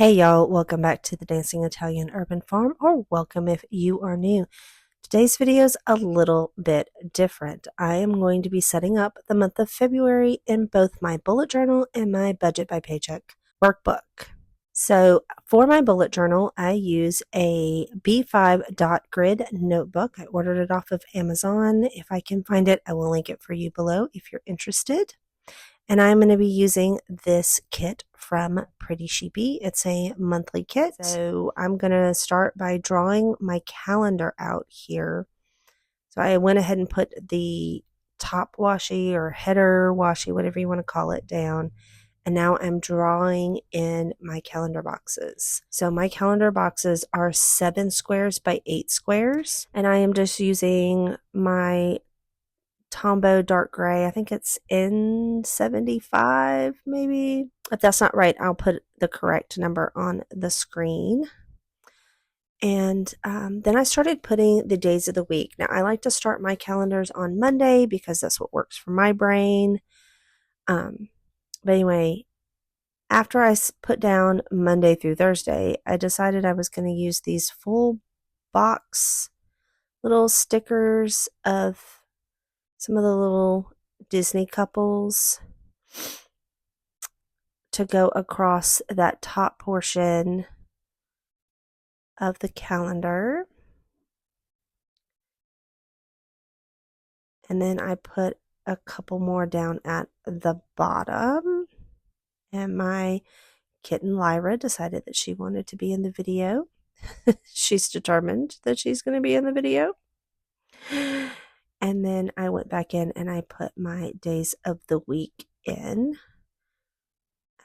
Hey y'all, welcome back to the Dancing Italian Urban Farm, or welcome if you are new. Today's video is a little bit different. I am going to be setting up the month of February in both my bullet journal and my Budget by Paycheck workbook. So for my bullet journal, I use a B5 dot grid notebook. I ordered it off of Amazon. If I can find it, I will link it for you below if you're interested. And I'm going to be using this kit from Pretty Sheepy. It's a monthly kit. So I'm going to start by drawing my calendar out here. So I went ahead and put the top washi or header washi, whatever you want to call it, down. And now I'm drawing in my calendar boxes. So my calendar boxes are 7 squares by 8 squares. And I am just using my Tombow dark gray. I think it's N75 maybe. If that's not right, I'll put the correct number on the screen. And then I started putting the days of the week. Now I like to start my calendars on Monday because that's what works for my brain. But anyway, after I put down Monday through Thursday, I decided I was going to use these full box little stickers of some of the little Disney couples to go across that top portion of the calendar. And then I put a couple more down at the bottom. And my kitten Lyra decided that she wanted to be in the video. She's determined that she's going to be in the video. And then I went back in and I put my days of the week in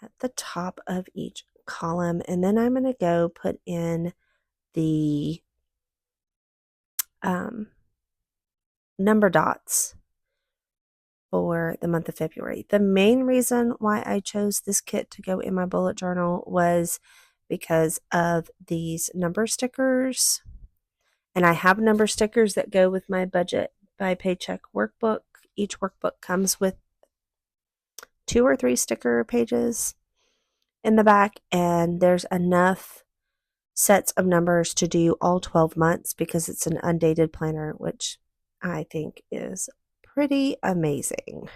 at the top of each column. And then I'm going to go put in the number dots for the month of February. The main reason why I chose this kit to go in my bullet journal was because of these number stickers. And I have number stickers that go with my Budget by Paycheck workbook. Each workbook comes with 2 or 3 sticker pages in the back, and there's enough sets of numbers to do all 12 months because it's an undated planner, which I think is pretty amazing.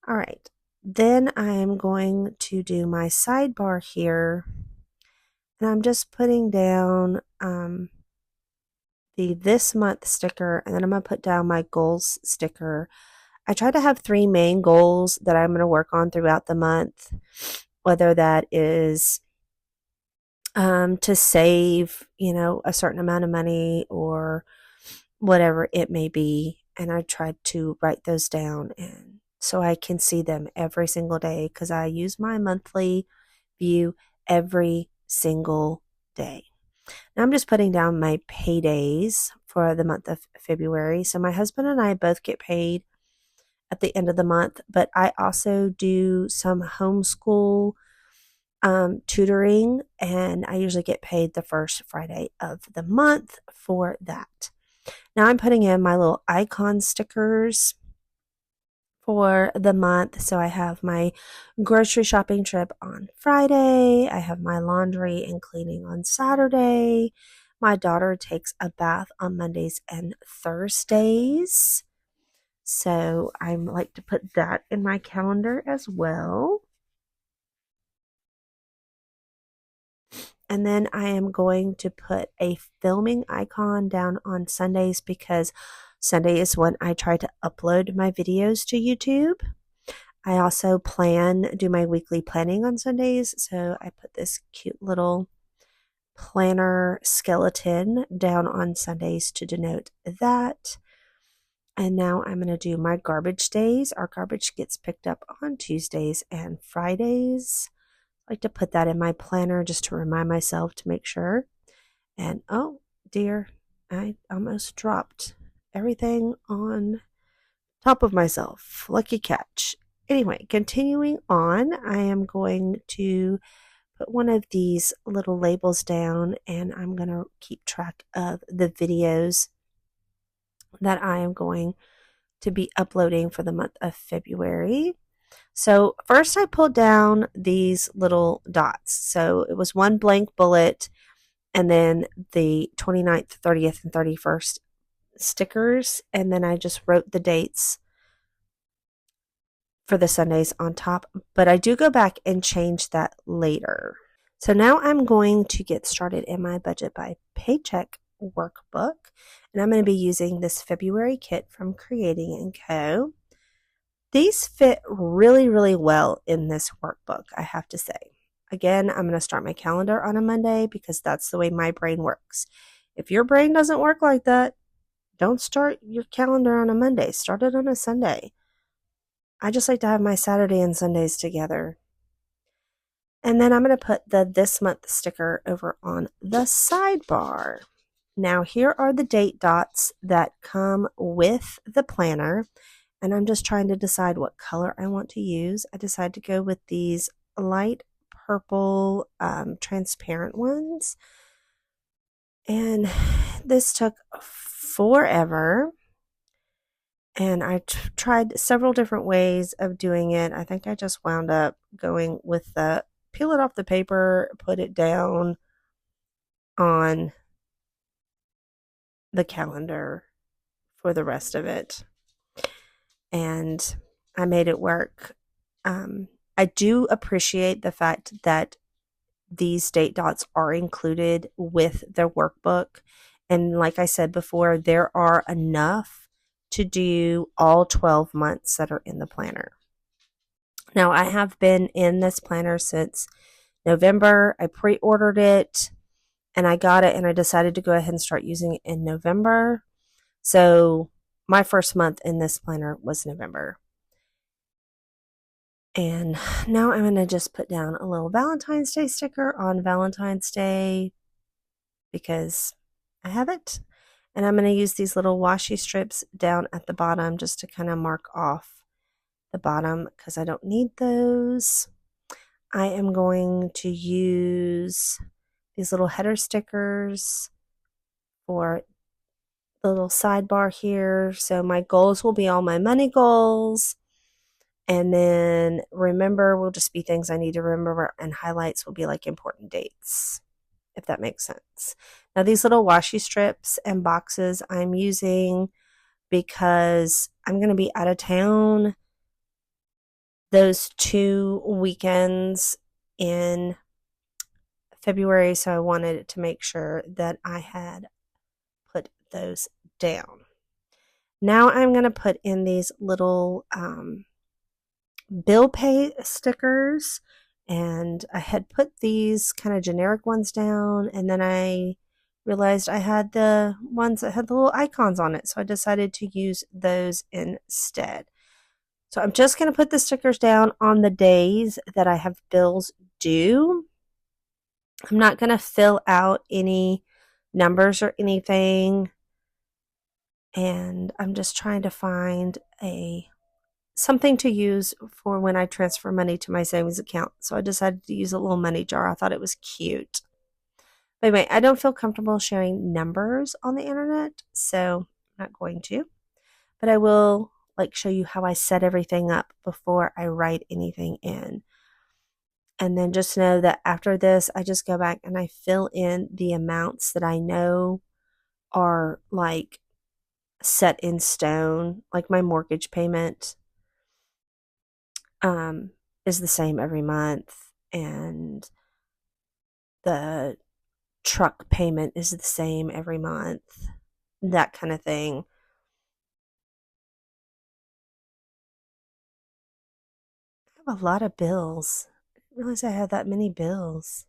All right, then I am going to do my sidebar here, and I'm just putting down the this month sticker, and then I'm going to put down my goals sticker. I try to have 3 main goals that I'm going to work on throughout the month, whether that is to save, a certain amount of money or whatever it may be. And I tried to write those down and so I can see them every single day because I use my monthly view every single day. Now I'm just putting down my paydays for the month of February. So my husband and I both get paid at the end of the month, but I also do some homeschool tutoring, and I usually get paid the first Friday of the month for that. Now I'm putting in my little icon stickers for the month. So I have my grocery shopping trip on Friday. I have my laundry and cleaning on Saturday. My daughter takes a bath on Mondays and Thursdays. So I like to put that in my calendar as well. And then I am going to put a filming icon down on Sundays because Sunday is when I try to upload my videos to YouTube. I also do my weekly planning on Sundays. So I put this cute little planner skeleton down on Sundays to denote that. And now I'm going to do my garbage days. Our garbage gets picked up on Tuesdays and Fridays. I like to put that in my planner just to remind myself to make sure. And oh dear, I almost dropped everything on top of myself. Lucky catch. Anyway, continuing on, I am going to put one of these little labels down and I'm going to keep track of the videos that I am going to be uploading for the month of February. So first I pulled down these little dots. So it was one blank bullet and then the 29th, 30th, and 31st stickers. And then I just wrote the dates for the Sundays on top. But I do go back and change that later. So now I'm going to get started in my Budget by Paycheck workbook. And I'm going to be using this February kit from Creating & Co. These fit really, really well in this workbook, I have to say. Again, I'm going to start my calendar on a Monday because that's the way my brain works. If your brain doesn't work like that, don't start your calendar on a Monday. Start it on a Sunday. I just like to have my Saturday and Sundays together. And then I'm going to put the This Month sticker over on the sidebar. Now, here are the date dots that come with the planner. And I'm just trying to decide what color I want to use. I decided to go with these light purple transparent ones. And this took forever. And I tried several different ways of doing it. I think I just wound up going with the peel it off the paper, put it down on the calendar for the rest of it. And I made it work. I do appreciate the fact that these date dots are included with the workbook. And like I said before, there are enough to do all 12 months that are in the planner. Now, I have been in this planner since November. I pre-ordered it and I got it and I decided to go ahead and start using it in November. So my first month in this planner was November. And now I'm going to just put down a little Valentine's Day sticker on Valentine's Day because I have it. And I'm going to use these little washi strips down at the bottom just to kind of mark off the bottom because I don't need those. I am going to use these little header stickers for the little sidebar here. So my goals will be all my money goals. And then remember will just be things I need to remember, and highlights will be like important dates, if that makes sense. Now these little washi strips and boxes I'm using because I'm going to be out of town those 2 weekends in February, so I wanted to make sure that I had put those down. Now I'm going to put in these little bill pay stickers, and I had put these kind of generic ones down, and then I realized I had the ones that had the little icons on it, so I decided to use those instead. So I'm just going to put the stickers down on the days that I have bills due. I'm not going to fill out any numbers or anything, and I'm just trying to find something to use for when I transfer money to my savings account. So I decided to use a little money jar. I thought it was cute. But anyway, I don't feel comfortable sharing numbers on the internet, so I'm not going to. But I will show you how I set everything up before I write anything in. And then just know that after this, I just go back and I fill in the amounts that I know are set in stone, like my mortgage payment is the same every month, and the truck payment is the same every month, that kind of thing. I have a lot of bills. I didn't realize I had that many bills.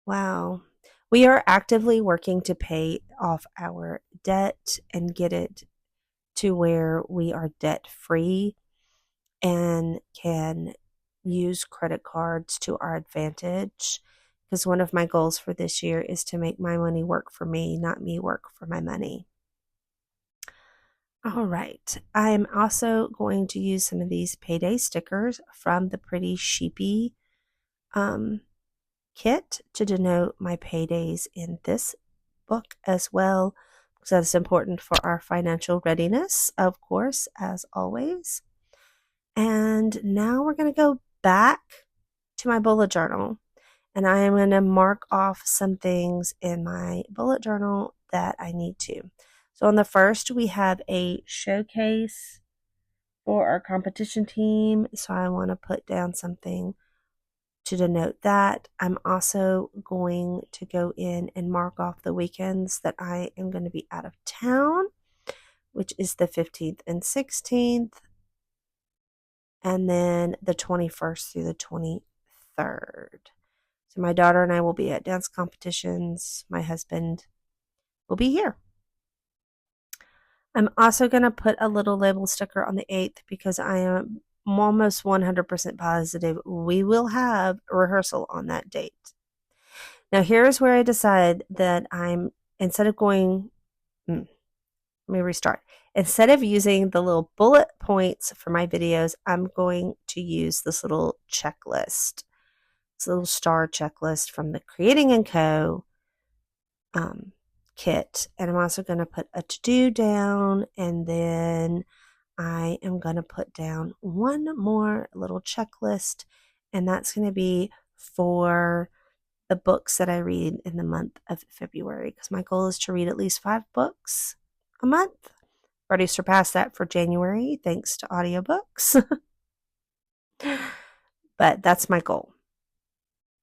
Wow. We are actively working to pay off our debt and get it to where we are debt free and can use credit cards to our advantage, because one of my goals for this year is to make my money work for me, not me work for my money. All right, I am also going to use some of these payday stickers from the Pretty Sheepy kit to denote my paydays in this book as well, because that's important for our financial readiness, of course, as always. And now we're going to go back to my bullet journal, and I am going to mark off some things in my bullet journal that I need to. So on the first, we have a showcase for our competition team. So I want to put down something to denote that. I'm also going to go in and mark off the weekends that I am going to be out of town, which is the 15th and 16th, and then the 21st through the 23rd. So my daughter and I will be at dance competitions. My husband will be here. I'm also going to put a little label sticker on the 8th because I am almost 100% positive we will have rehearsal on that date. Now, here's where I decide that instead of going, let me restart. Instead of using the little bullet points for my videos, I'm going to use this little checklist, this little star checklist from the Creating & Co. Kit. And I'm also going to put a to-do down, and then I am going to put down one more little checklist, and that's going to be for the books that I read in the month of February, because my goal is to read at least 5 books a month. Already surpassed that for January thanks to audiobooks. But that's my goal.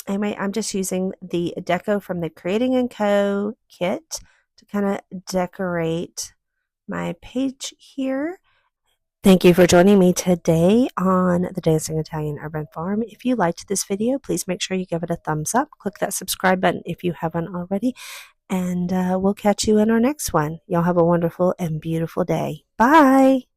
Anyway, I'm just using the deco from the Creating & Co. kit to kind of decorate my page here. Thank you for joining me today on the Dancing Italian Urban Farm. If you liked this video, please make sure you give it a thumbs up. Click that subscribe button if you haven't already. And we'll catch you in our next one. Y'all have a wonderful and beautiful day. Bye.